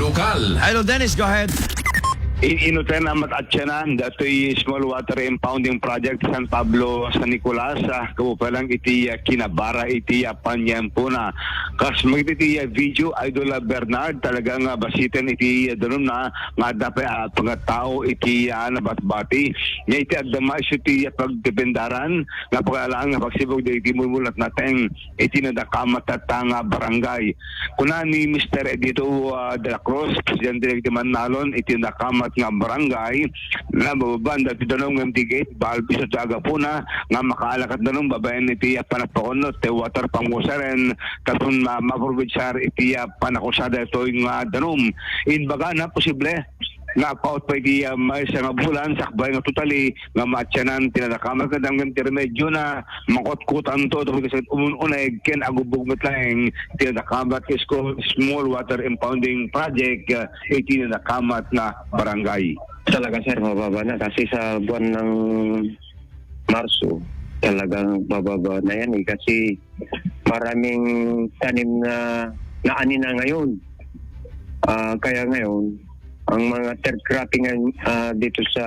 lokal. Idol Dennis, go ahead. Inutan na matatsyanan dato'y small water impounding project San Pablo, San Nicolas, kabupalang iti kinabara iti panyempo na. Kas magiti video Idol Bernard talagang basitin iti doon na nga dapat pangatao iti nabatbati. Nga iti agdama iti pagdependaran nga pagkalaan nga pagsibog da iti mumulat natin iti nadakamat at barangay. Kuna ni Mr. Edito de la Cruz, Presidente ng Manalon, iti nakamat nga barangay na bababan dati danong MT-gate balbi sa taga po na nga makaalakat danong babayan iti panapakunot te water pangusaren katun maprovidsar iti panakusada ito nga danong inbaga na posible nga paut pa iti may nga bulan sakbay nga totally nga matyanan tinadakamag ka dang intermedyo na makotkutan to kasi unay ken agubog matlaeng tinadakamat isko small water impounding project iti tinadakamat na barangay. Talaga sir, mababa na kasi sa buwan ng Marso talagang bababa na yan kasi maraming tanim na naani na ngayon. Kaya ngayon ang mga third cropping dito sa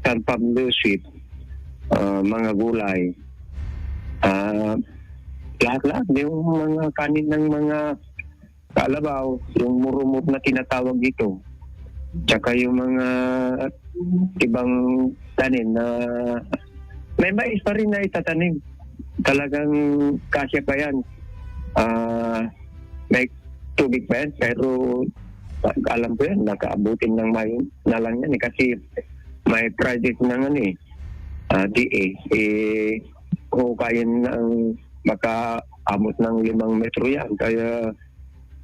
San Pablo Street, mga gulay, lahat-lahat yung mga kanin ng mga kalabaw, yung murumot na tinatawag dito, tsaka yung mga ibang tanim na may mais pa rin na itatanim. Talagang kasya pa yan. May tubig pa yan, pero alam ko yan, nakaabutin ng may na lang yan kasi may project ng DA hukayin ng makaamot ng 5 metro yan kaya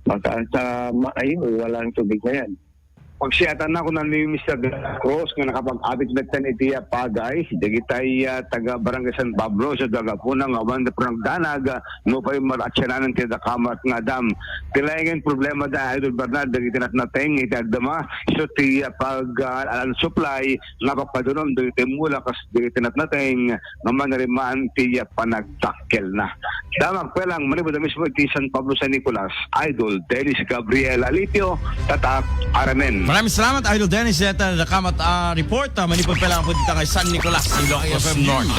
baka sa maayon walang tubig na yan. Pagsiyatan na ko na ni Mr. Cruz nga nakapag-abit nagtan iti pagay dagitay taga Barangay San Pablo sa daga po nga wanda po nagdanag no pa yung maratsyanan ng tinakamat nga dam. Tilayangan problema da Idol Bernard dagiti nateng iti agdama so ti pag supply nga papadunom dagiti mula kas dagiti nateng nga manarimaan ti panagtakkel na. Damag pelang manibod mismo iti San Pablo San Nicolas Idol Dennis Gabriel Alitio Tatak Aramen. Maraming salamat, Idol Dennis. Ito, nakamat report. Manipod pa lang po dito kay San Nicolas, Ilocos Norte.